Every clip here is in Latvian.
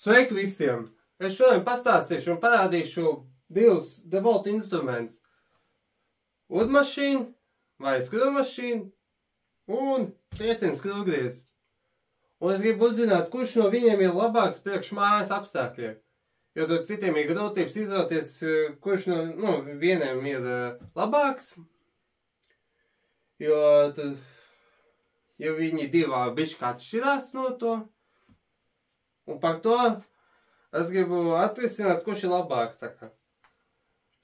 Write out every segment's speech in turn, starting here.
Sveiki visiem! Es šodien pastāstīšu un parādīšu divus DeWalt instrumentus. Udmašīnu vai skrūvmašīnu un triecienu skrūvgriezi. Un es gribu uzzināt, kurš no viņiem ir labāks priekš mājas apstākļiem. Jo tur citiem ir grūtības izvēlēties, kurš no vieniem ir labāks. Jo viņi divā bišķi atšķirās no to. Un par to es gribu atrisināt, kurš ir labāks.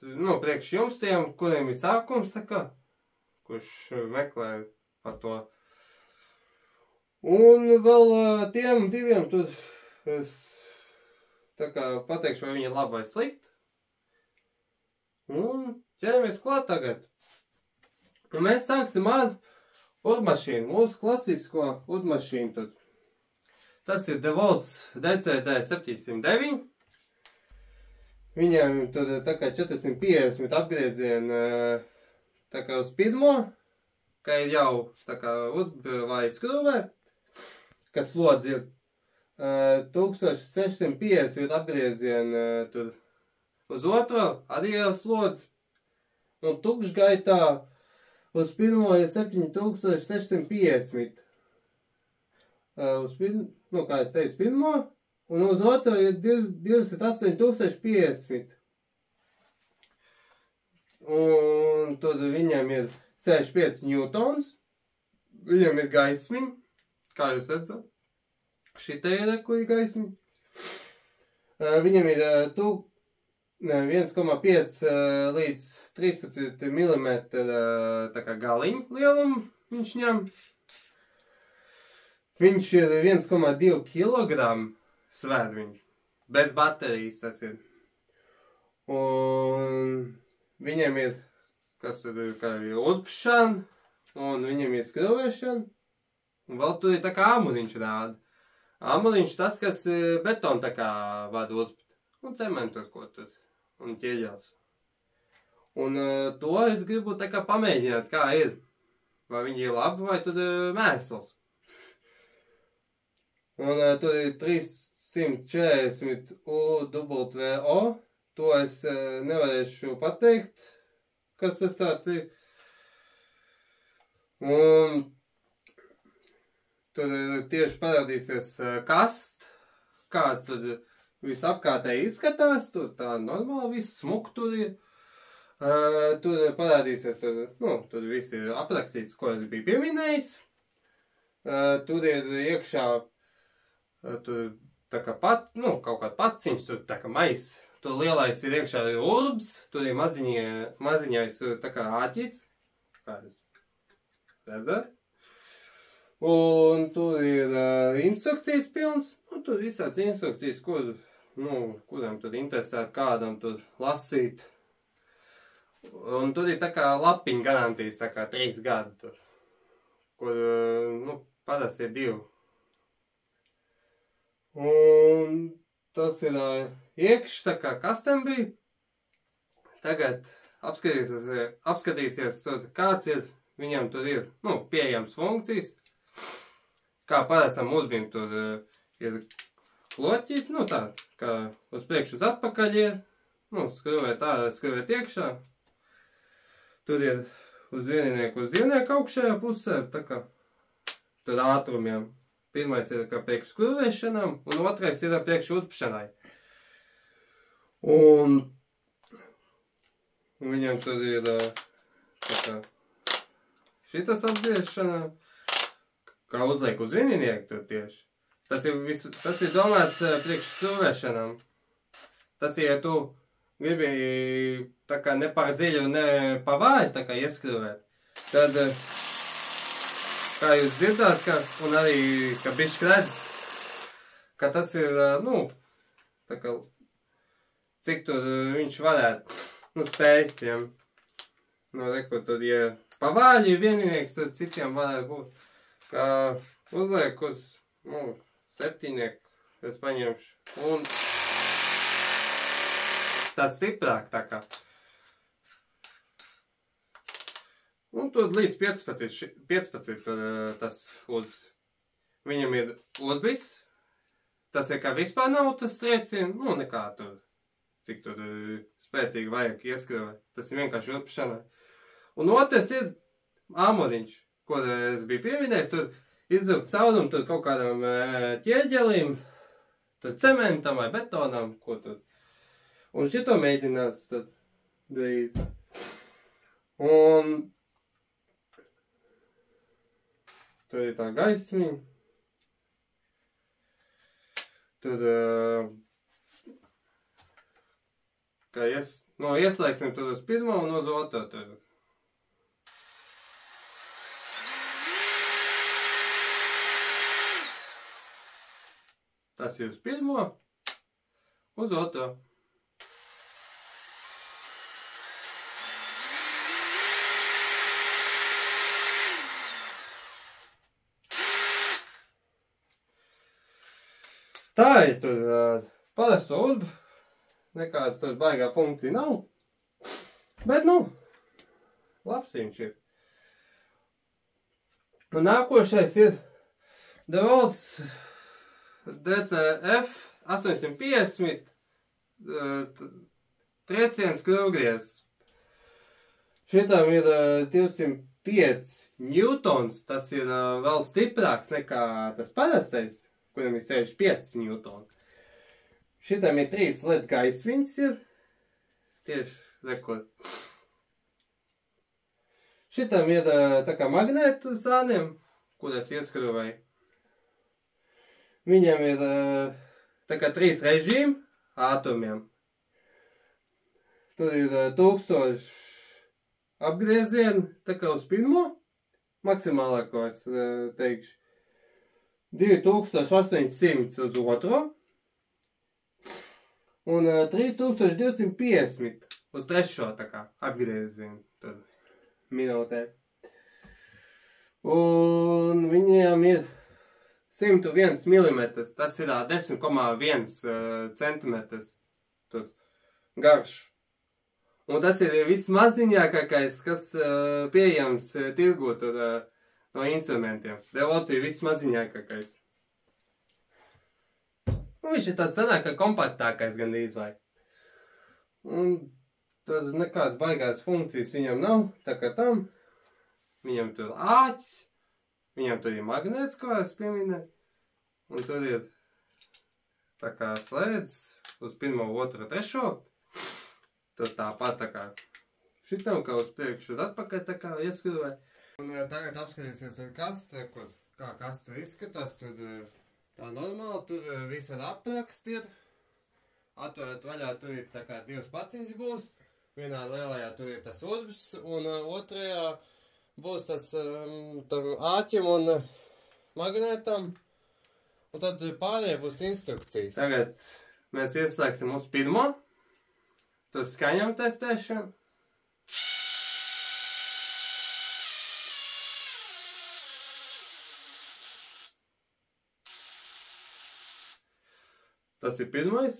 Priekš jums tiem, kuriem ir sākums, kurš meklē par to. Un vēl tiem diviem tur es pateikšu, vai viņi ir labi vai slikti. Un ķeramies klāt tagad. Un mēs sāksim ar udmašīnu, mūsu klasisko udmašīnu. Tas ir DeWalt DCD 709. Viņam tur 450 apgriezieni uz pirmo, ka ir jau vai skrūvē, kas slodz ir 1650 apgriezieni uz otro, arī jau slodz. Un tukšgaitā uz pirmo ir 7650. Kā es teicu, pirmo, un uz otro ir 28050. Un tad viņam ir 65 newtons, viņam ir gaismiņa, kā jūs redzat, šitā ir, kur ir gaismiņa. Viņam ir 1,5 līdz 13 mm galiņu lielumu viņš ņem. Viņš ir 1,2 kg svēr viņš, bez baterijas tas ir. Un viņam ir, kas tur ir, kā ir udpšana, un viņam ir skrūvēšana, un vēl tur ir āmuriņš rāda. Āmuriņš tas, kas betonu vada udpt, un cementu ko tur, un ķieģels. Un to es gribu pamēģināt, kā ir. Vai viņi ir labi, vai tur mēsls. Un tur ir 340 UWO. To es nevarēšu pateikt, kas tas tāds ir. Un tur tieši parādīsies kast, kāds tur visapkārtēji izskatās. Tur tā normāli, viss smuk tur ir. Tur parādīsies, tur viss ir aprakstīts, ko es biju pieminējis. Tur ir iekšā kaut kāda paciņš, tur mais. Tur lielais ir iekšā urbs, tur ir maziņais āķīts. Kā jūs redzat? Un tur ir instrukcijas pilns. Tur visāds instrukcijas, kuram tur interesēt, kādam tur lasīt. Un tur ir lapiņa garantijas, 3 gadi tur. Kur, parasti ir 2. Un tas ir iekšs, kas tam bija. Tagad apskatīsies, kāds ir, viņam tur ir, pieejams funkcijas. Kā parastam uzbim tur ir kloķīt, kā uz priekšu uz atpakaļ ir, skrūvēt ārā, skrūvēt iekšā. Tur ir uz vieninieku, uz divnieku augšējā pusē, tur ātrumiem. Pirmais ir priekš skrūvēšanām, un otrais ir priekš udpšanai. Un viņam tur ir šitas apgriešanā, kā uzliek uz vieninieku tur tieši. Tas ir domāts priekš skrūvēšanām. Tas ir, ja tu gribi ne par dziļu, ne pa vāju ieskrūvēt, tad, kā jūs dzirdāt, un arī, ka bišķi redz, ka tas ir, cik tur viņš varētu, spējis tiem, reku tur, ja pa vāļi vieninieks, tad citiem varētu būt, ka uzliek uz, 7, es paņemšu, un tas stiprāk Un tur līdz 15 tas udbis. Viņam ir udbis, tas ir kā vispār nav tas trieciens, nu nekā tur, cik tur spēcīgi vajag ieskrāvēt. Tas ir vienkārši urpšanai. Un otrs ir āmuriņš, ko es biju pieminējis, tur izdrukt caurumu tur kaut kādam ķieģelim, tur cementam vai betonam, ko tur. Un šito mēģinās tad darīt. Un tur ir tā gaismiņa. Tur, kā ieslēgsim tur uz pirmo un uz otro tur. Tas ir uz pirmo, uz otro. Tā ir tur parasto urbu, nekāds tur baigā funkcija nav, bet, nu, labs viņš ir. Un nākošais ir DeWalt DCF 850 trieciens krūvgriez. Šitam ir 205 newtons, tas ir vēl stiprāks nekā tas parastais, kuram ir 65 newtoni. Šitam ir 3 LED gaismiņas ir, tieši rekord. Šitam ir tā kā magnētu zāniem, kuras ieskrūvēju. Viņam ir tā kā 3 režīmi ātumiem. Tur ir 1000 apgriezieni, tā kā uz pirmo, maksimālāko es teikšu. 2800 uz otro un 3250 uz trešo tā kā apgriezienu minūtē. Un viņiem ir 101 mm, tas ir 10,1 cm garš. Un tas ir vismaziņākais, kas pieejams tirgu tur no instrumentiem. DeWalt ir vismaziņākais. Un viņš ir tāds sanāk, kompaktākais gandrīz vai. Un tad nekādas baigās funkcijas viņam nav, tā kā tam. Viņam tur āķis, viņam tur ir magnēts, kā es pieminēju. Un tur ir tā kā slēdz uz pirmo, otru, trešo. Tur tāpat tā kā šitam, kā uz priekšu, uz atpakaļ tā kā ieskrūvē. Un tagad apskatīsies tur kā kas tur izskatās, tur tā normāli, tur viss ar aprakstu ir. Atverat vaļā, tur ir tā kā 2 paciņas būs. Vienā lielajā tur ir tas urbs, un otrajā būs tas tur āķim un magnētam. Un tad pārējie būs instrukcijas. Tagad mēs ieslēgsim uz pirmo. Tur skaņam testēšanu. Tas ir pirmais,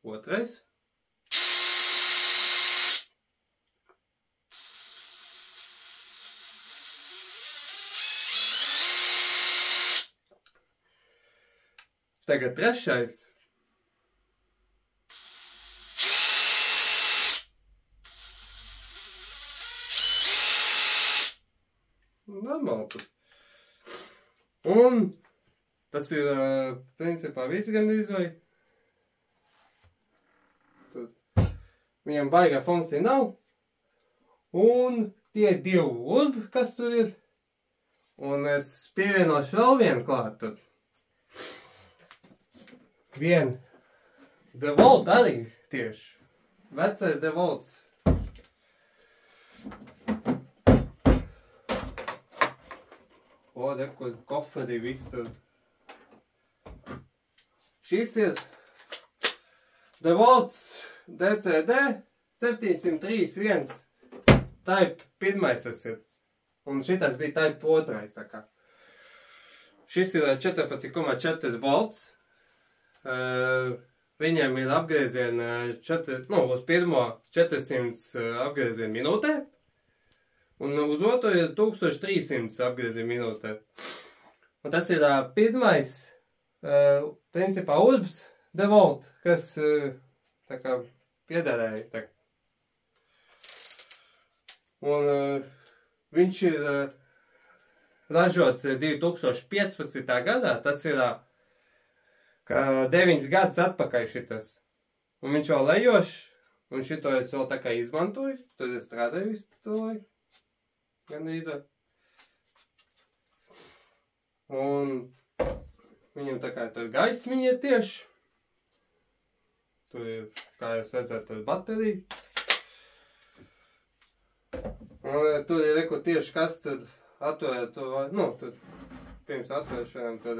otrais. Tagad trešais. Normāli. Un tas ir, principā, viss gandrīz vai. Viņam baigā funkcija nav. Un tie 2 urbi, kas tur ir. Un es pievienošu vēl vienu klāt tur. Vienu DeWalt arī tieši. Vecais DeWalts. O, kur koferi viss tur. Šis ir DeWalt DCD 731 Type 1 tas ir. Un šitas bija Type 2, tā kā. Šis ir 14,4 volts. Viņiem ir apgriezieni uz pirmo 400 apgriezieni minūtē. Un uz otru ir 1300 apgriezieni minūtē. Un tas ir pirmais principā Urbs DeWalt, kas tā kā piederēja. Tā. Un viņš ir ražots 2015. gadā, tas ir 9 gadus atpakaļ šitas. Un viņš vēl lejošs, un šito es vēl tā kā izmantoju, tad es strādāju visu to laiku. Gan īzā. Un viņam tā kā tur gaismiņa tieši. Tur ir, kā jūs redzat, tur baterija. Un tur ir reku tieši kas tad atvērt to, nu, tur pirms atvēršanām, tad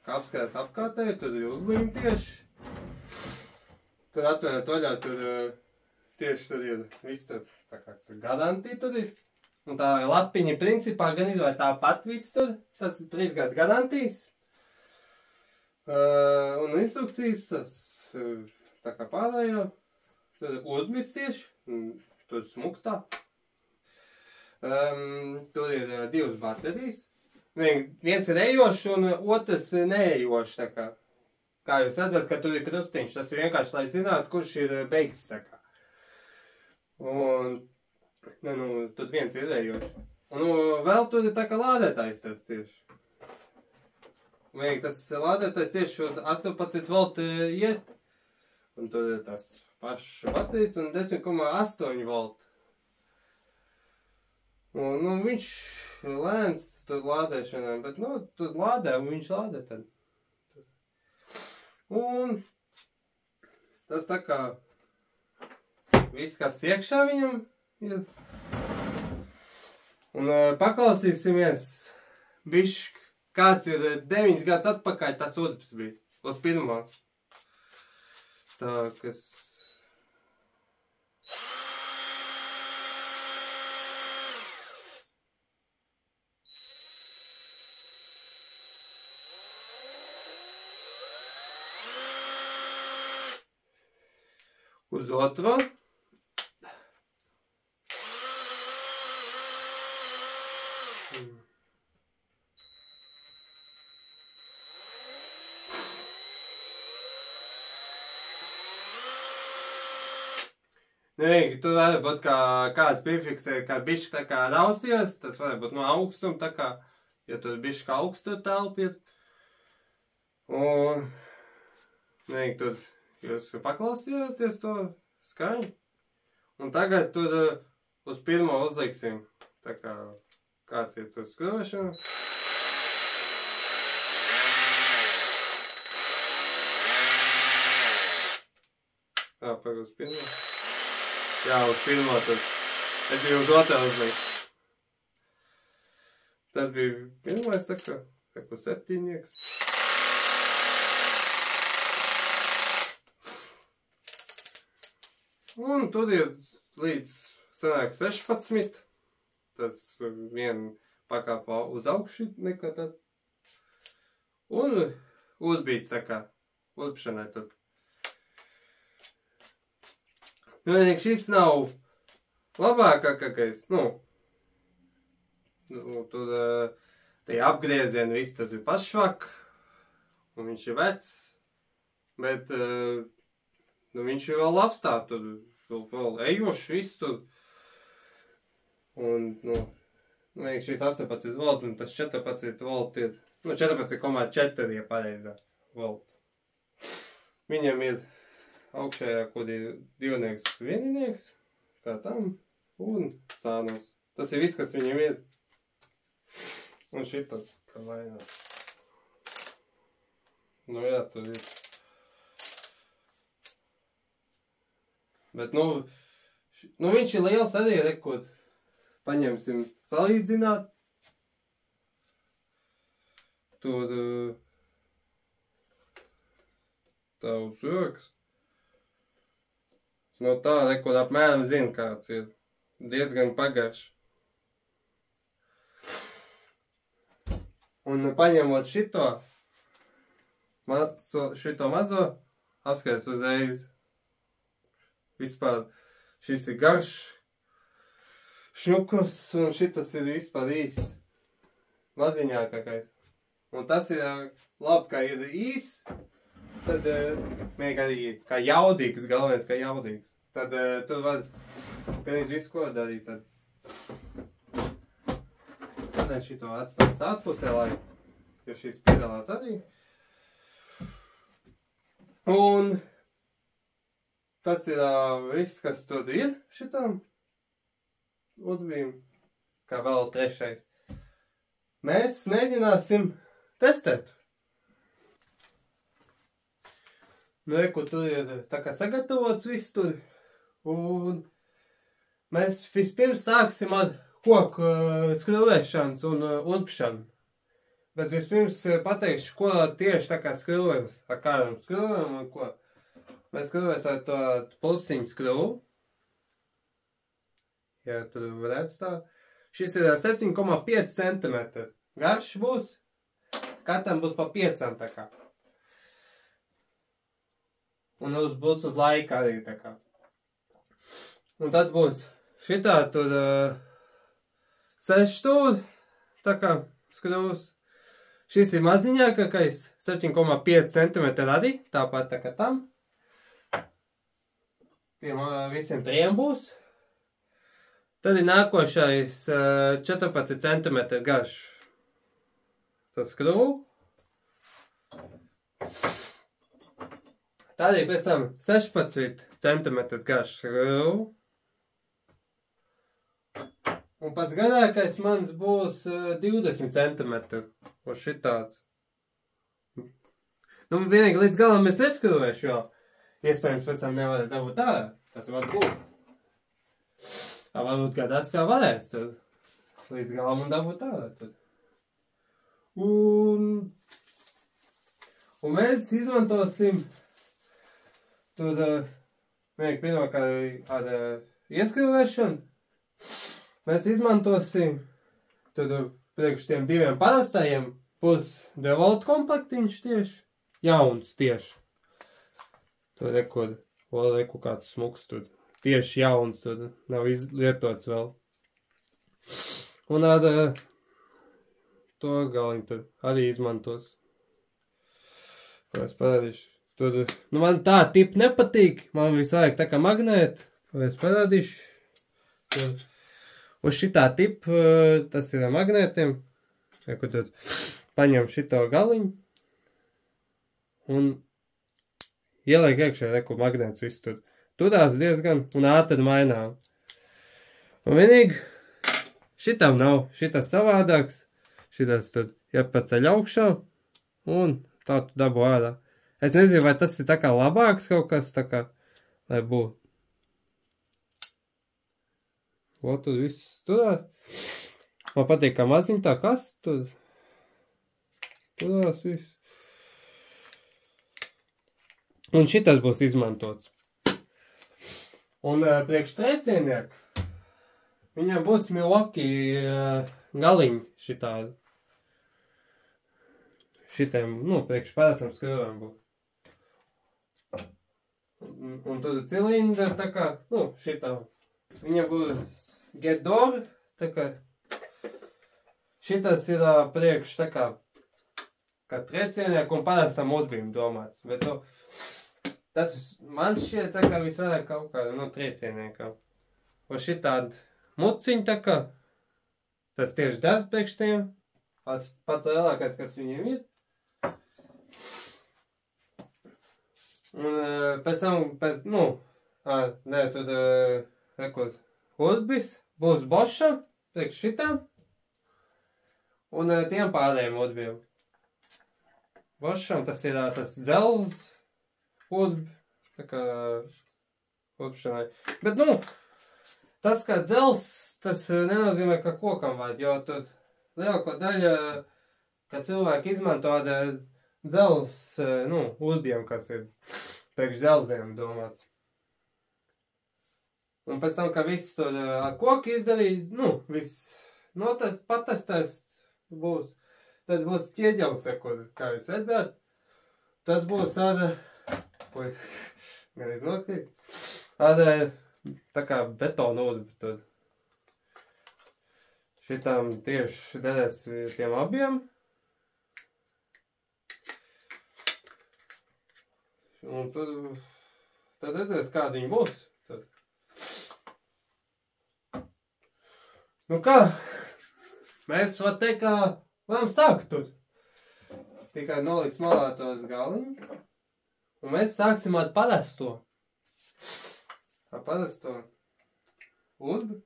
kā apskatās apkārtēji, tur ir uzlīme tieši. Tad atvērt vaļā, tur tieši tur ir viss tur, tā kā tur garantija tur ir. Un tā lapiņa principā gan izvēr tāpat viss tur, tas ir 3 gadu garantijas. Un instrukcijas, tas tā kā pārējo, tur ir Urbis tieši, tur smuks tā. Tur ir 2 baterijas. Viens ir ejošs un otrs neejošs, tā kā. Kā jūs redzat, ka tur ir krustiņš, tas ir vienkārši, lai zinātu, kurš ir beigts, tā kā. Un, tur viens ir ejošs. Un vēl tur ir tā kā lādētājs tad tieši. Tas lādētājs tieši uz 18 volti iet. Un tur ir tas pašs baterijas un 10,8 volti. Un viņš lēns tur lādēšanā, bet, tur lādē un viņš lādē tad. Un tas tā kā viss, kas iekšā viņam ir. Un paklausīsimies bišķi, kāds ir 9 gadus atpakaļ tas Urbs bija, uz pirmā. Tā, kas... Uz otro. Tur var būt kāds piefiksē, kā bišķi tā kā rausties, tas var būt no augstuma, tā kā, ja tur bišķi kā augstu telpiet. Un, tur jūs paklausījāties to skaņu. Un tagad tur uz pirmo uzliksim, tā kā kāds ir tur skrošana. Tā, par uz pirmo. Jā, uz pirmo tad. Es biju uz otru uzlikt. Tas bija pirmais, tā kā 7. Un tur ir līdz sanāk 16. Tas vien pakāpā uz augšu nekā tad. Un Urbīts tā kā urbšanai tur. Šis nav labākākais, tur tie apgriezieni viss tad ir pašvak, un viņš ir vecs, bet viņš ir vēl labs tā, tur vēl ejošs viss tur. Un, šis 18 volti, un tas 14 volti ir, 14,4 ir pareizā volti. Viņam ir augšējā, kur ir 2-nieks, 1-nieks, kā tam, un sānos. Tas ir viss, kas viņam ir. Un šitas, kā vainās. Jā, tur ir. Bet, viņš ir liels arī, rekot. Paņemsim salīdzināt. Tur tavs rokas. No tā, rekot, apmēram zinu, kāds ir. Diezgan pagaršs. Un paņemot šito mazo, apskaties uzreiz. Vispār šis ir garš šņukurs, un šitas ir vispār īsts. Maziņākais. Un tas ir labi, ka ir īs, tad arī kā jaudīgs, galvenais, ka jaudīgs. Tad tu var pilnīgi visu, ko darīt. Tad es šito atstāju atpusē, lai šīs piedalās arī. Un tas ir viss, kas tur ir šitam udbīm, kā vēl trešais. Mēs mēģināsim testēt. Nu, kur tur ir tā kā sagatavots viss tur. Un mēs vispirms sāksim ar koku skrūvēšanas un urpšanu. Bet vispirms pateikšu, ko tieši tā kā skrūvējums, ar kādam skrūvējam un ko. Mēs skrūvēs ar to plusiņu skrūvu. Ja tur redz tā. Šis ir 7,5 cm. Garš būs. Katram būs pa 5 tā kā. Un būs uz laika arī tā kā. Un tad būs šitā tur 6 stūri, tā kā skrūvs. Šis ir maziņākais, 7,5 cm arī, tāpat tā kā tam. Tiem visiem triem būs. Tad ir nākošais 14 cm garš. Tas skrūv. Tad ir pēc tam 16 cm garš skrūv. Un pats garākais mans būs 20 cm. Uz šitāds. Nu, vienīgi līdz galam es neskrūvēšu, jo iespējams pēc tam nevarēs dabūt ārā. Tas var būt. Tā varbūt kā tas kā varēs tur. Līdz galam un dabūt ārā tur. Un mēs izmantosim tur vienīgi pirmkārt ar ieskrūvēšanu. Mēs izmantosim tur priekš tiem diviem parastajiem būs Devolt komplektiņš tieši. Jauns tieši. Tur reku kāds smuks tur. Tieši jauns tur. Nav lietots vēl. Un ar to galiņu tur arī izmantos. Ko es parādīšu. Tur, nu man tā tipa nepatīk. Man visvajag tā kā magnēt. Ko es parādīšu. Tur. Uz šitā tipa, tas ir ar magnētiem. Kur tad paņem šito galiņu. Un ieliek iekšā, reku magnēts viss tur. Turās diezgan un ātri mainām. Un vienīgi šitam nav. Šitas savādāks. Šitas tur jāpaceļ augšā. Un tā tu dabu ārā. Es nezinu, vai tas ir tā kā labāks kaut kas, tā kā, lai būtu. O, tur viss turās. Man patīk, kā maziņ tā kas tur. Turās viss. Un šitas būs izmantots. Un priekš trēcienieku viņam būs Milwaukee galiņi šitādi. Šitiem, nu, priekš parastam skrūvēm būs. Un tur cilindra tā kā, nu, šitā. Viņam būs Gedor, tā kā šitas ir priekš tā kā trēcienieku un parastam udbim domāts. Bet tas man šķiet tā kā visvairāk kaut kāda no trēcieniekā. Un šitādi muciņi tā kā, tas tieši dara priekš tiem. Pats lielākais, kas viņiem ir. Un pēc tam, tur, udbis būs Bošam, priekš šitam, un tiem pārējiem udbiem. Bošam tas ir tas dzels udbi, tā kā udbšanai. Bet, nu, tas kā dzels, tas nenozīmē, ka kokam vajag, jo tur lielāko daļa, kad cilvēki izmanto dzels, nu, udbiem, kas ir priekš dzelziem domāts. Un pēc tam, kā viss tur ar koku izdarīt, nu, viss, no tas patestais būs. Tad būs ķieģels, kā jūs redzēt. Tas būs ar, gan iznokrīt, ar tā kā betonu udbi tur. Šitām tieši derēs tiem abiem. Un tad redzēs, kāda viņa būs. Tad. Nu kā? Mēs var teikt, kā varam sākt tur. Tikai noliks malā tos galiņus. Un mēs sāksim ar parasto. Ar parasto urbi.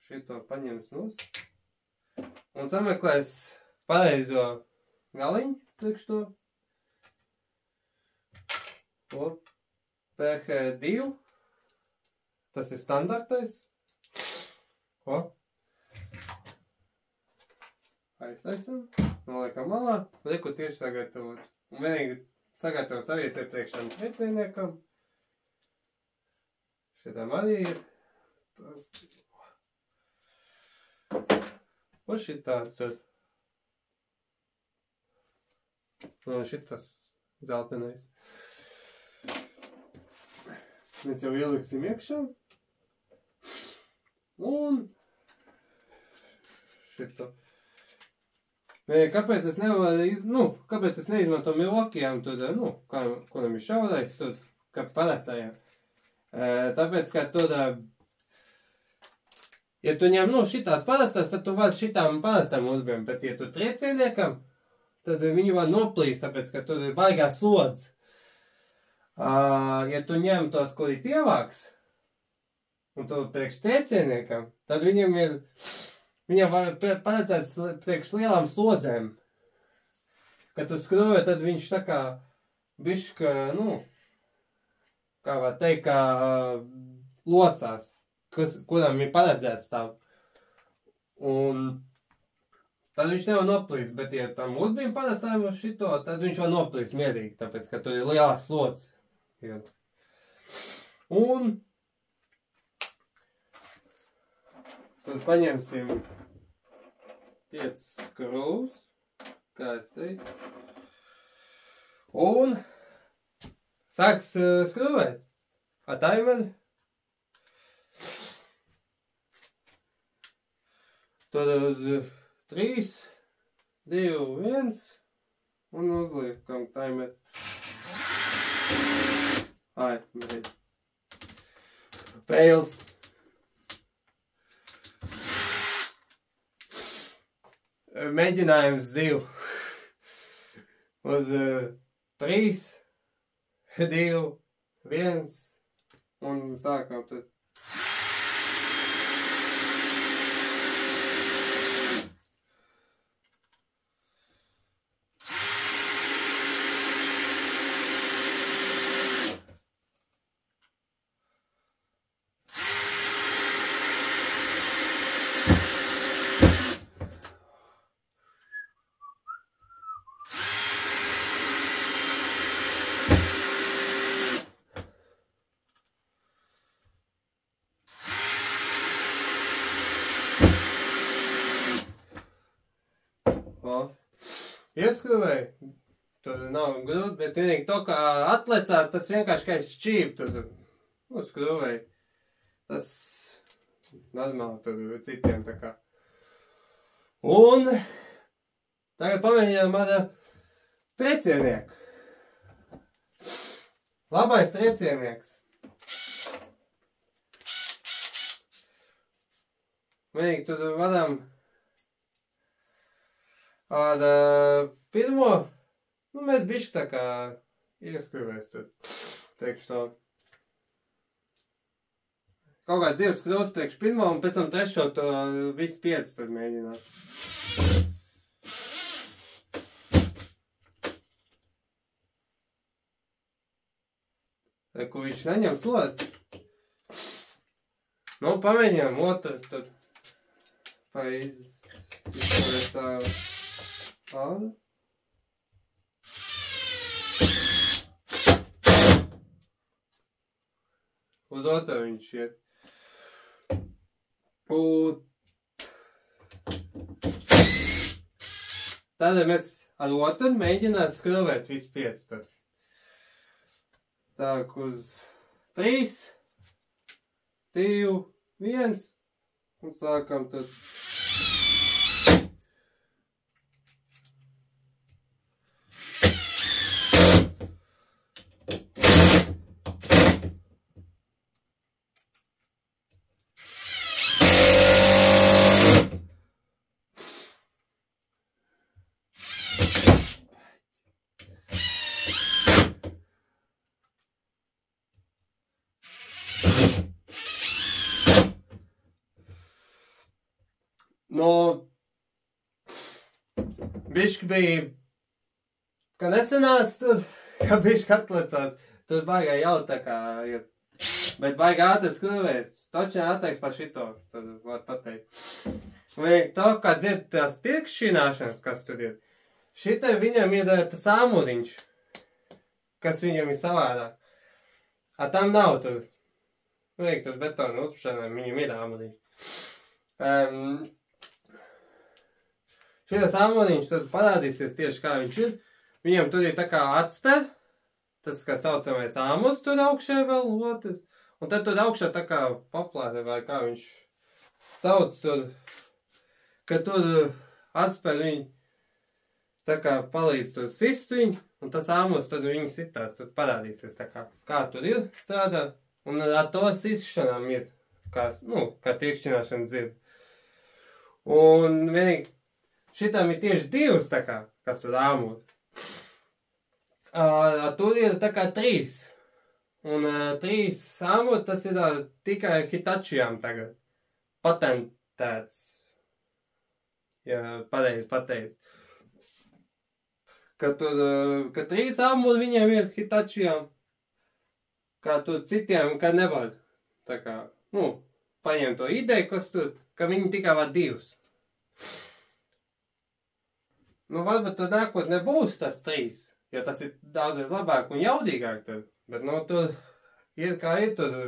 Šito paņems nost. Un sameklēs pareizo galiņu priekš to. PH2. Tas ir standartais. Aiztaisam. Noliekam malā. Liku tieši sagatavot. Un vienīgi sagatavos arī te priekšām triecieniekam. Šitam arī ir. Tas. Un šitāds ir. Un šitas zeltenais. Mēs jau ieliksim iekšā. Un šito. Kāpēc es nevaru, kāpēc es neizmanto Milwaukee'ām, tad, kuram ir šaurais, tad, kā parastajām. Tāpēc, ka tur, ja tu ņem, šitās parastās, tad tu vari šitām parastām uzbiem, bet, ja tu triecieniekam, tad viņi var noplīst, tāpēc, ka tur ir baigās slodz. Ja tu ņem tos, kuri tievāks, un tu priekš triecieniekam, tad viņam var paredzēts priekš lielām slodzēm. Kad tu skrūvē, tad viņš tā kā bišķi, kā var teikt, kā locās, kuram ir paredzēts tā. Un tad viņš nevar noplīst, bet ja tam uzbīm parastājam uz šito, tad viņš var noplīst mierīgi, tāpēc, ka tur ir lielās slodzes. Un tad paņemsim 5 skrūvus, kā es teicu, un sāks skrūvēt ar taimeri. Tad uz 3, 2, 1 un uzliekam taimeri. Fails. Mēģinājums 2. Uz 3, 2, 1 un sākam tad. Ieskrūvēju, tur nav grūti, bet vienīgi to, kā atlecās, tas vienkārši kā šķīp, tur skrūvēju. Tas normāli tur citiem tā kā. Un tagad pamēģinām ar triecienieku. Labais triecienieks. Vienīgi tur varam ar pirmo, mēs bišķi tā kā ieskrūvēs tur, teikšu to. Kaut kāds 2 skrūvus priekš pirmo un pēc tam trešo to visu 5 tad mēģināt. Ko viņš neņem slodi. Pamēģinām otru tad. Izturēt tā. Uz otru viņš iet. Tādēļ mēs ar otru mēģinām skrūvēt visu 5 tad. Tā, uz 3, 2, 1 un sākam tad. bišķi bija, ka nesenās tur, ka bišķi atlecās, tur baigā jau tā kā, bet baigā ātri skrūvēs, točnē atteiks par šito, tad var pateikt. Un vienīgi to, kā dzied tās tiekšķināšanas, kas tur ir, šitai viņam ir tas āmuriņš, kas viņam ir savādāk. A tam nav tur. Vienīgi tur betona uzpšanām viņam ir āmuriņš. Šitas āmuriņš tad parādīsies tieši kā viņš ir. Viņam tur ir tā kā atspēr, tas, kā saucamais āmurs tur augšē vēl otrs. Un tad tur augšā tā kā paplāte vai kā viņš sauc tur, ka tur atspēr viņu tā kā palīdz tur sist viņu, un tas āmurs tad viņu sitās, tur parādīsies tā kā tur ir strādā. Un ar to sitšanām ir, kā tiekšķināšana dzird. Un vienīgi šitam ir tieši divas tā kā, kas tur āmuri. Tur ir tā kā 3. Un 3 āmuri tas ir tikai Hitačijām tagad patentēts. Ja pareizi pateikt. Ka 3 āmuri viņiem ir Hitačijām. Kā tur citiem, ka nevar. Tā kā, paņem to ideju, kas tur, ka viņi tikai var 2. Varbūt tur nākotnē būs tas 3, jo tas ir daudzreiz labāk un jaudīgāk tur. Bet, tur ir kā ir tur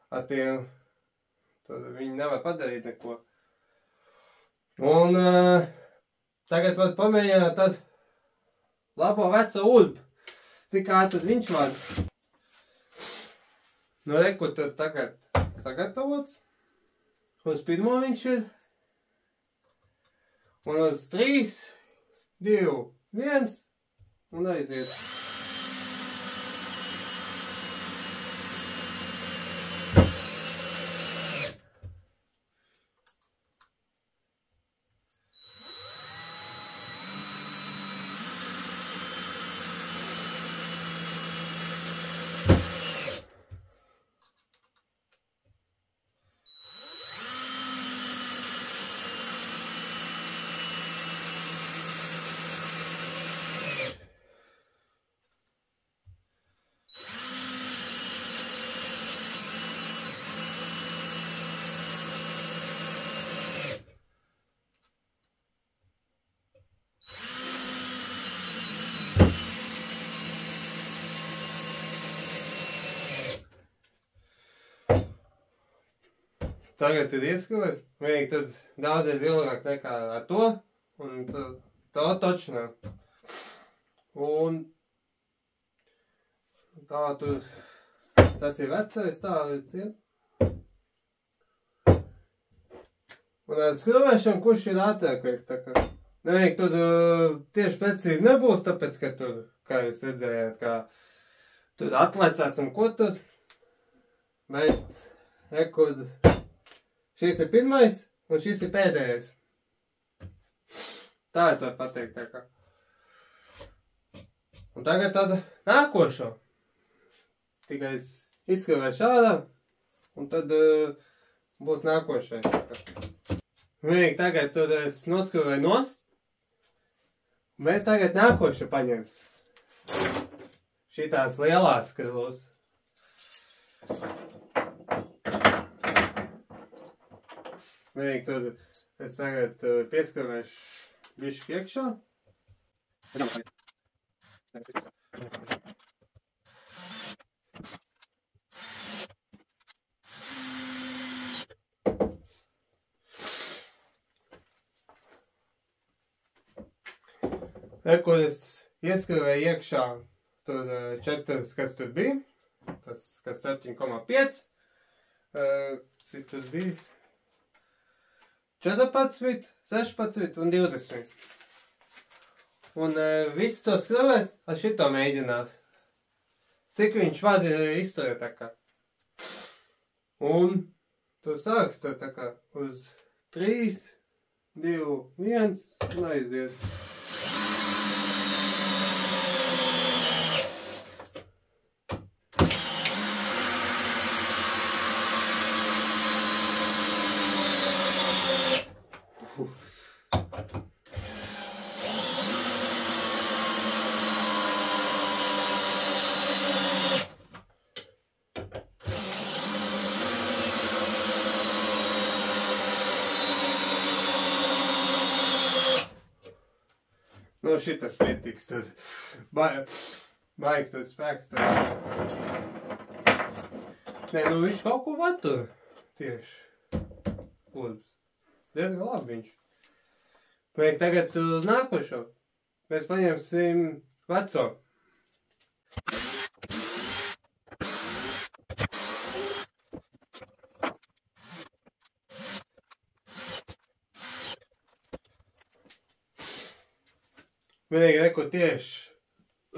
ar tiem, tur viņi nevar padarīt neko. Un tagad var pamēģināt tad labo veco urbu. Cik kā tad viņš var. Reku tad tagad sagatavots. Uz pirmo viņš ir. Un uz 3, 2, 1 un aiziet. Tagad ir ieskrūvēt, vienīgi tad daudzreiz ilgāk nekā ar to, un to toču nav. Un tā tur, tas ir vecais, tā ciet. Un ar skrūvēšanu, kurš ir ātrākais, tā kā. Vienīgi tur tieši precīzi nebūs, tāpēc, ka tur, kā jūs redzējāt, kā tur atlecās un ko tur. Bet, rekud. Šis ir pirmais, un šis ir pēdējais. Tā es varu pateikt, tā kā. Un tagad tad nākošo. Tikai es izskrūvēšu ārā, un tad būs nākošais. Vienīgi tagad tur es noskrūvēju nost. Mēs tagad nākošu paņemsim. Šitās lielās skrūvas. Vienīgi tur es tagad pieskrūvēšu bišķi iekšā. Kur es ieskrūvēju iekšā tur 4, kas tur bija. Tas, kas 7,5. Cik tas bija? 14, 16 un 20. Un viss to skrūvēs ar šito mēģināt. Cik viņš var izturēt tā kā. Un tu sāks to tā kā uz 3, 2, 1 un aiziet. Nu, šitas pietiks, tad baigi tur spēks. Nē, nu viņš kaut ko vatur. Tieši. Urbs. Diezgan labi viņš. Vajag tagad uz nākošo. Mēs paņemsim veco. Vienīgi reko tieši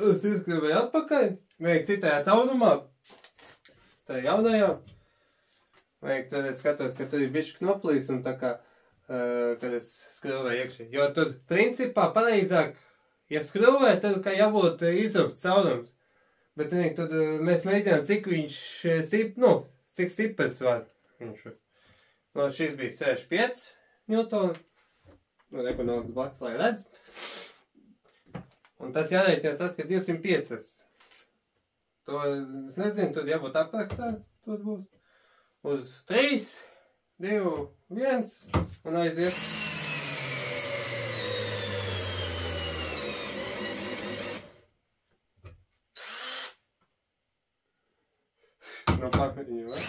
es izskribēju atpakaļ, vienīgi citajā caurumā, tā jaunajā. Vienīgi tad es skatos, ka tur ir bišķi knoplīs un tā kā, kad es skrūvēju iekšī. Jo tur, principā, pareizāk, ja skrūvē, tad kā jābūt izrupt caurums. Bet vienīgi tad mēs mēģinām, cik viņš cik stiprs var viņš. No šis bija 65 Newton. Nu, reko no blakus, lai redz. Un tas jārēķinās tas, ka 205. To, es nezinu, tur jābūt aprakstā, tur būs. Uz 3, 2, 1 un aiziet. No papiriņu, vai?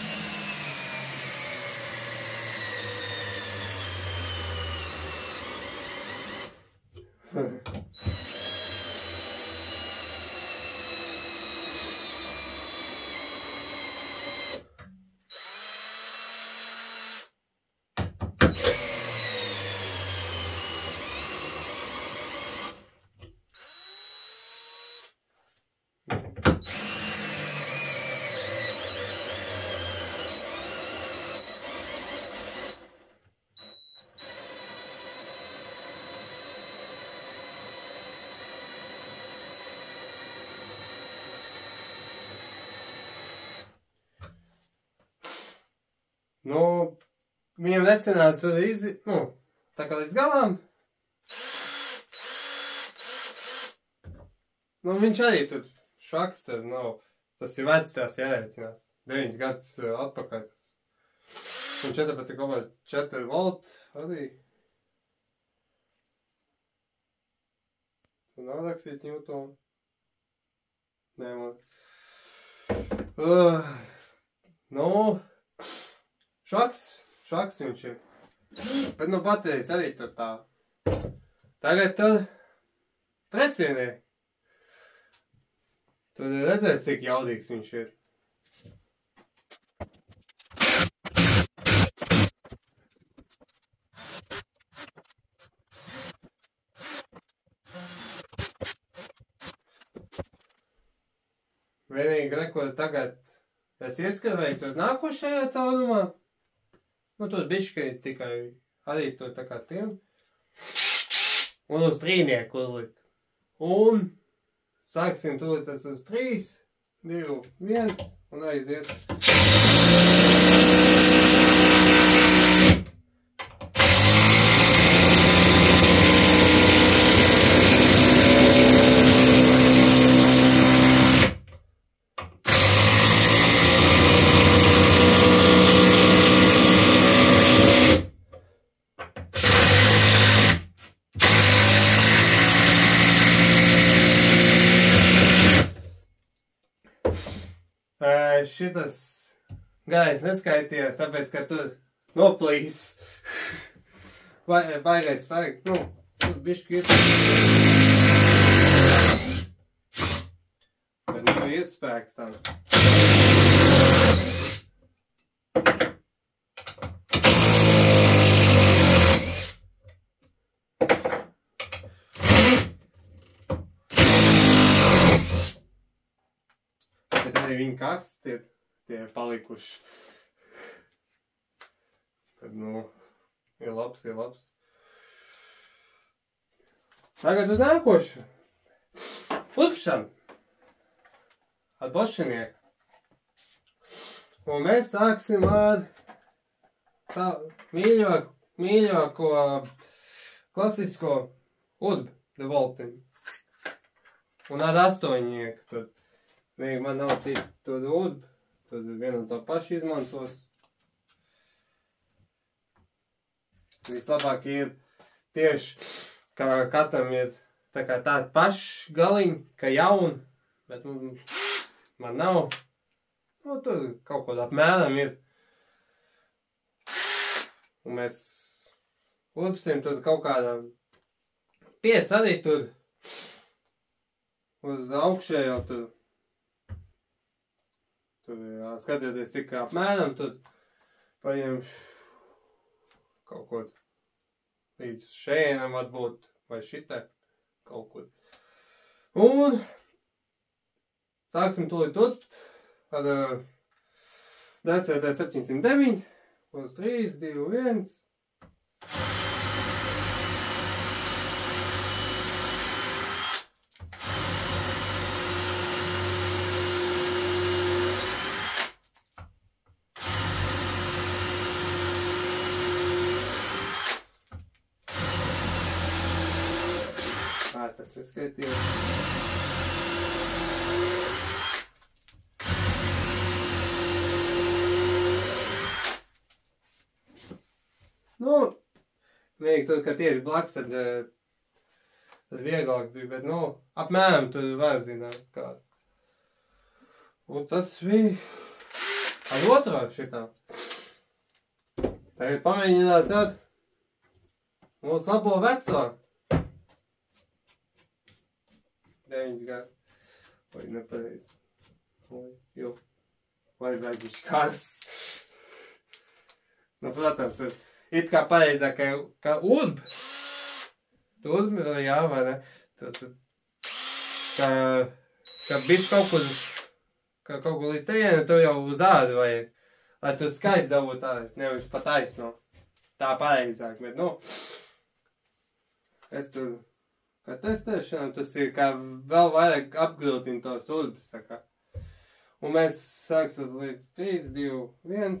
Nu, viņam nesanāca tur tā kā līdz galām. Nu, viņš arī tur šaks, tur nav. Tas ir vecs tās jārēķinās. 9 gadus atpakaļ. Un 14,4 volt arī. Tur nav rakstīts Newton. Nē, man. Nu, švaks viņš ir. Bet nu patreiz arī tur tā. Tagad tur trecienē. Tad redzēt, cik jaudīgs viņš ir. Vienīgi reko tagad es ieskarvēju tur nākošajā caurumā. Nu, tur bišķi tikai arī tur tā kā tiem. Un uz trīnieku uzlikt. Un sāksim tur tas uz 3, 2, 1 un aiziet. Šitas gājs neskaitījās, tāpēc, ka tur noplīs. Baigais spēks, nu, tur bišķi ir. Bet nu ir spēks tam. Viņi kasti tie palikuši. Tad, nu, ir labs. Tagad uz nākošu. Lupšana. Ar bošinieku. Un mēs sāksim ar mīļāko klasisko urbi devoltiņu. Un ar 8-nieku tad. Vienīgi man nav cik to urbi, tad vienu un to pašu izmantos. Vislabāk ir tieši, kā katram ir tā kā tāds pašs galiņi, ka jauni, bet man nav. Nu, tur kaut kādā apmēram ir. Un mēs urpsim tur kaut kādā 5 arī tur uz augšējo tur. Tur skatieties, cik apmēram tur paņemšu kaut ko līdz šēnam varbūt, vai šitai kaut ko. Un sāksim tūlīt turpt ar DCT 709 uz 3, 2, 1. Tas ir skaitījums. Nu, vienīgi tur, ka tieši blakus, tad vieglāk bija, bet, nu, apmēram tur var zināt kā. Un tas bija ar otro šitā. Tagad pamēģināt tad mūsu labo veco. 9 gadu. Vai nepareizi. Jo. Vai vajag kāds. Nu, protams, tur it kā pareizāk, ka urb. Tur ir jā, vai ne? Ka bišķi kaut kur līdz tejienu, tur jau uz ādu vajag. Lai tur skaits dabūt tā, nevis pa taisno. Tā pareizāk, bet, nu, es tur, kā testēšanām, tas ir kā vēl vairāk apgrūtina tos urbis, tā kā. Un mēs sāksim līdz 3, 2, 1.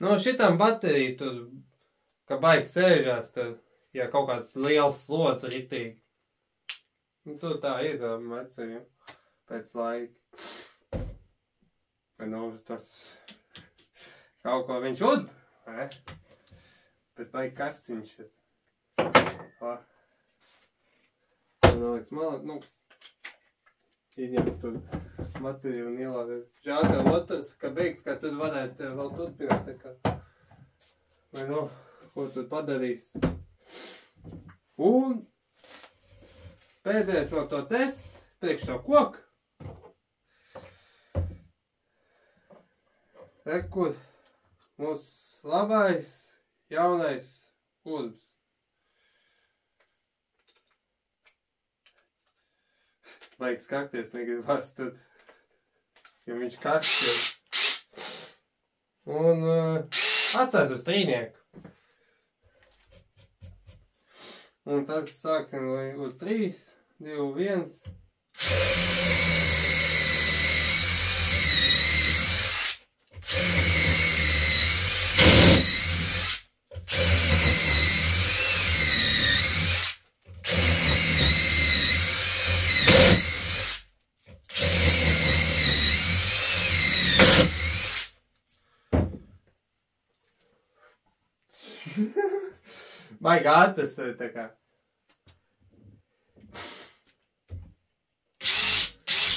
Nu, šitam bateriju tur, ka baigi sēžās, tad, ja kaut kāds liels slods ritīgi. Nu, tur tā ir vecajiem pēc laika. Vai nu, tas kaut ko viņš ud, ne? Bet baigi kas viņš ir. Noliks malā, nu, izņemt tur bateriju un ielādēt. Žēl, ka otrs, ka beigas, ka tur varētu vēl turpināt, tā kā. Vai nu, ko tur padarīs. Un pēdējais vēl to test, priekš to koku. Rekur, mūsu labais, jaunais urbs. Vajag skakties, negribas tad, jo viņš karsts jau. Un atstās uz trīnieku. Un tad sāksim uz 3, 2, 1. Baigi ātrs, tā kā.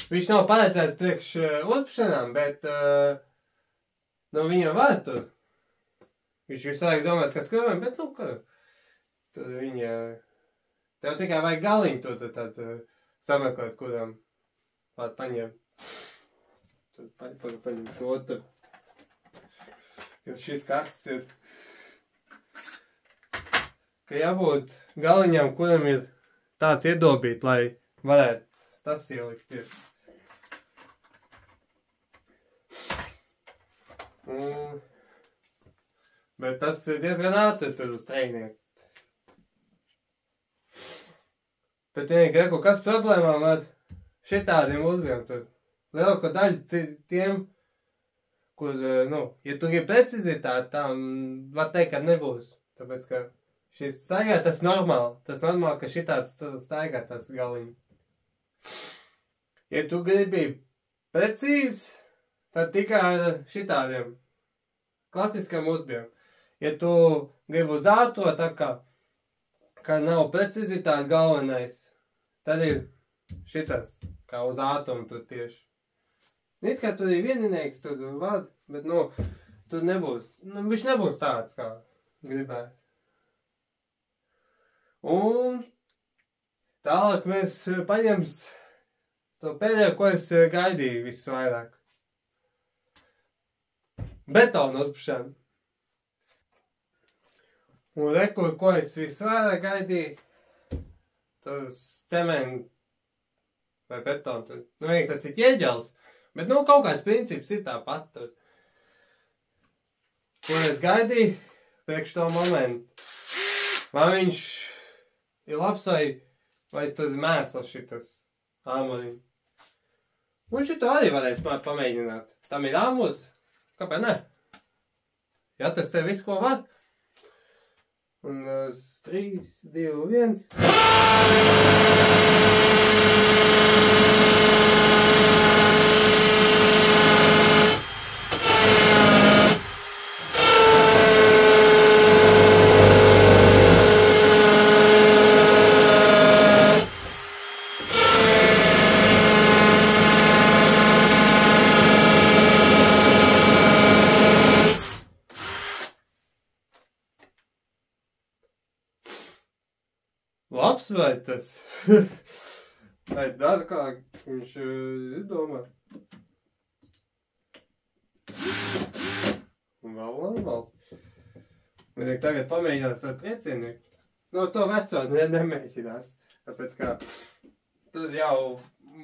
Viņš nav paredzēts priekš urpšanām, bet nu viņam var tur. Viņš visu laiku domās, ka skrūvējam, bet nu, ka tur viņa, tev tikai vajag galiņu tur tad sameklēt, kurām var paņemt. Tur paņemšu otru. Jo šis karsts ir. ka jābūt galiņam, kuram ir tāds iedobīt, lai varētu tas ielikt. Bet tas ir diezgan ātri tur uz treinieku. Bet vienīgi, kas problēmām ar šitādiem urbiem tur? Lielāko daļu tiem, kur, ja tu ir precizitāte, tam var teikt, ka nebūs. Tāpēc, ka šis staigā, tas normāli. Tas normāli, ka šitāds staigā tas galiņi. Ja tu gribi precīzi, tad tikai ar šitādiem klasiskam urbiem. Ja tu gribi uz ātro, tā kā nav precizitāte galvenais, tad ir šitas, kā uz ātrumu tur tieši. It kā tur ir vieninieks, tur vad, bet, tur nebūs, viņš nebūs tāds, kā gribētu. Un tālāk mēs paņems to pēdējo, ko es gaidīju visvairāk. Betonu uzpušanu. Un rekur, ko es visvairāk gaidīju, tas cement vai betonu. Vienīgi tas ir ķieģels, bet, kaut kāds princips ir tāpat tur. Ko es gaidīju priekš to momentu? Vai viņš ir labs vai tur mēsls šitas āmuriņi? Un šito arī varēs pamēģināt. Tam ir āmurs? Kāpēc ne? Ja tas tev viss, ko var? Un 3, 2, 1. Labs vai tas? Vai dara, kā viņš domā? Un vēl normāls. Vienīgi tagad pamēģinās ar triecienieku. To veco nemēģinās. Tāpēc, kā tur jau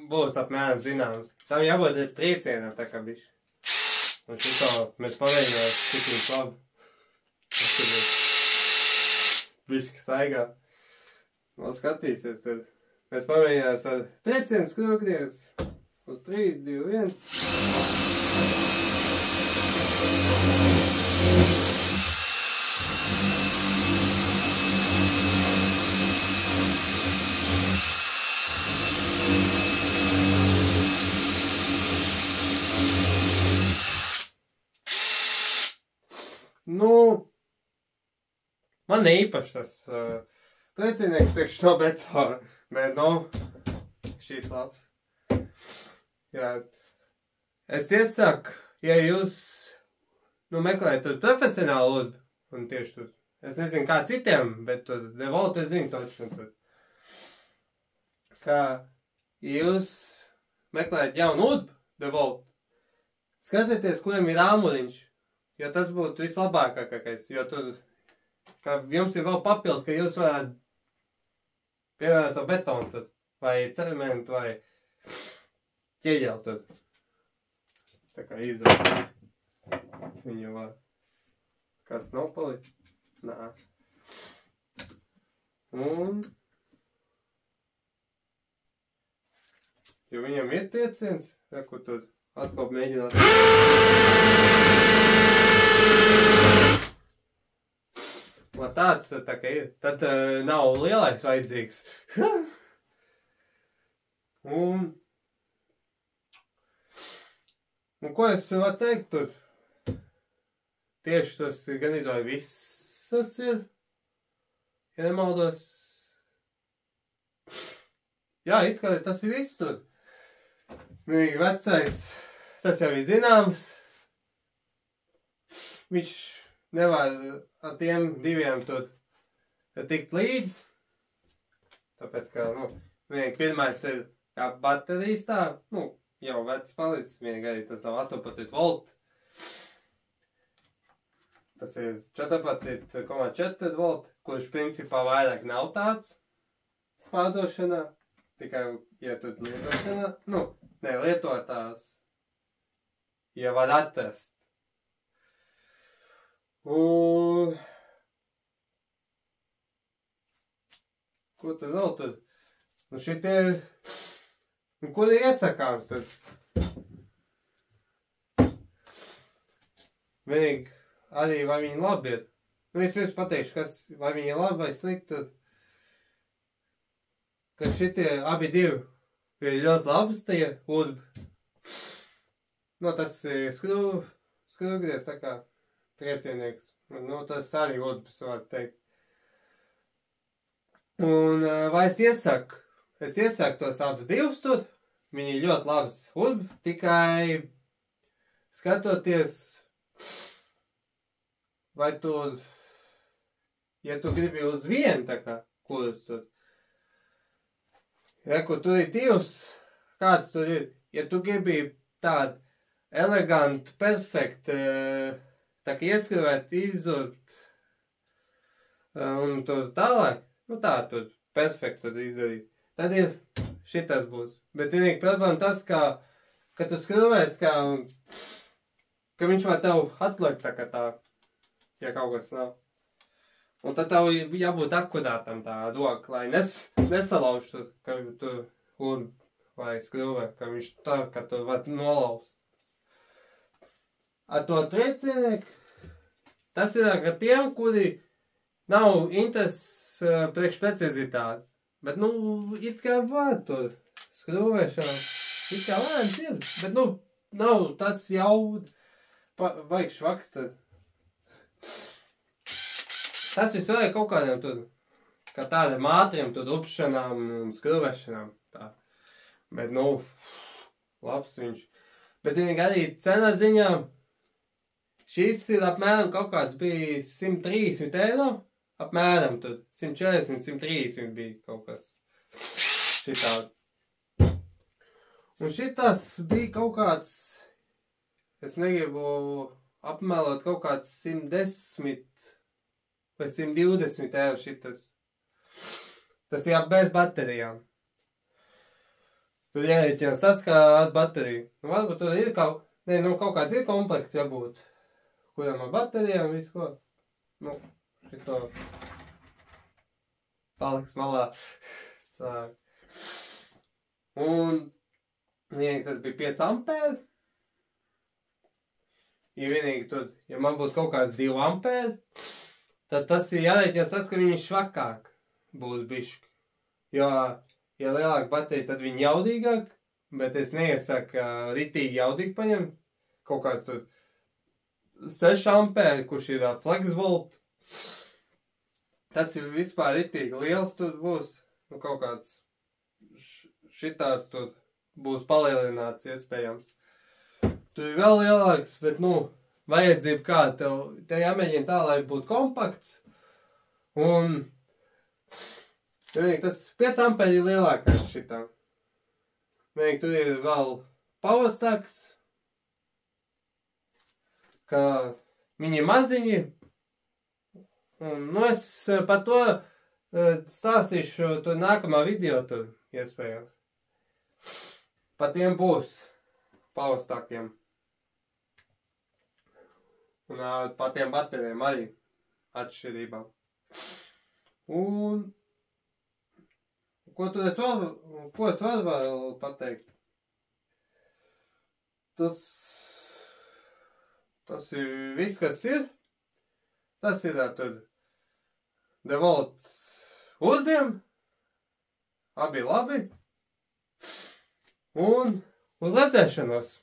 būs apmēram zināms. Tam jābūt ar triecienam, tā kā bišķi. Un šito mēs pamēģinās tik viņš labi. Bišķi staigā. Vēl skatīsies, tad mēs pamēģinās ar triecienu skrūkties uz 3, 2, 1. Man īpaši tas triecienieks priekš to betonu, bet, šīs labs. Jā, es iesaku, ja jūs, meklējat tur profesionālu urbi, un tieši tur, es nezinu kā citiem, bet tur Devolt es zinu toču, un tur, kā jūs meklējat jaunu urbi, Devolt, skatieties, kuriem ir āmuriņš, jo tas būtu vislabākākais, jo tur, ka jums ir vēl papildu, ka jūs varētu pievienot to betonu tur, vai cementu, vai ķieģeli tur. Tā kā izvērt. Viņu var. Kas nav palikt? Nā. Un jo viņam ir tieciens, ko tur atkal mēģināt. Tāds tā kā ir. Tad nav lielais vajadzīgs. Un ko es varu teikt tur? Tieši tas gan izvēl visas ir. Ja nemaldos. Jā, it kā tas ir viss tur. Vienīgi vecais. Tas jau ir zināms. Viņš nevar ar tiem diviem tur tikt līdz. Tāpēc, ka, vienīgi pirmais ir kā baterijas tā, jau vecs palicis, vienīgi arī tas nav 18 volt. Tas ir 14,4 volt, kurš principā vairāk nav tāds pārdošanā, tikai, ja tu lietošanā, lietotās, ja var atrast. Un... Ko tad vēl tad? Šitie... Ko ir iesakāms tad? Vienīgi arī vai viņi labi ir. Vispirms pateikšu, vai viņi ir labi vai slikti, tad... Ka šitie abi divi ir ļoti labs, tie urbi. Tas ir skrūgries, tā kā triecienieks. Tas arī urbis, var teikt. Un vai es iesaku? Es iesaku tos abus divus tur. Viņi ir ļoti labs urbi, tikai skatoties, vai tu, ja tu gribi uz vienu, tā kā, kurus tur. Kur tur ir divs, kāds tur ir? Ja tu gribi tādu elegantu, perfektu, tā kā ieskrivēt, izzurt, un tur tālāk, tā tur perfektu tur izdarīt. Tad ir šitas būs. Bet vienīgi problēma tas, ka tu skruvēs, ka viņš var tev atlikt tā kā tā, ja kaut kas nav. Un tad tev jābūt akurātam tā roka, lai nesalauž tur, ka tu urbi vai skruvē, ka viņš tā, ka tu var nolaust. Ar to triecienieku, tas ir ar tiem, kuri nav intereses priekš precizitātes. Bet, it kā var tur skrūvēšanā, it kā lēns ir, bet, nav tas jauda, vajag švaks tad. Tas viss vajag kaut kādiem tur, kā tādiem ātriem tur upšanām un skrūvēšanām, tā. Bet, labs viņš. Bet, arī cenas ziņā, šis ir apmēram kaut kāds bija 130 eiro. Apmēram tur 140, 130 bija kaut kas šitādi. Un šitas bija kaut kāds, es negribu apmelot, kaut kāds 110 vai 120 eiro šitas. Tas ir bez baterijām. Tur jārēķinās tas, kā ar bateriju. Varbūt tur ir kaut kāds ir komplekts jābūt, kuram ar baterijām visu ko. Šito paliks malā. Un vienīgi tas bija 5 ampēri. Ja vienīgi tur, ja man būs kaut kāds 2 ampēri, tad tas ir jārēķinās tas, ka viņi švakāk būs bišķi. Jo, ja lielāka baterija, tad viņi jaudīgāk, bet es neiesaku ritīgi jaudīgi paņemt. Kaut kāds tur 6 ampēri, kurš ir FlexVolt. Tas ir vispār ritīgi liels tur būs, kaut kāds šitāds tur būs palielināts iespējams. Tur ir vēl lielāks, bet, vajadzība kāda tev jāmēģina tā, lai būtu kompakts. Un, tas 5 ampēri ir lielākais šitā. Tur ir vēl powerstacks, ka viņi maziņi. Un, es par to stāstīšu tur nākamā video tur iespējams. Par tiem būs powerstackiem. Un par tiem baterijiem arī atšķirībām. Un ko es varu vēl pateikt? Tas ir viss, kas ir. Tas ir tur DeWalt urbiem. Abi labi. Un uz redzēšanos!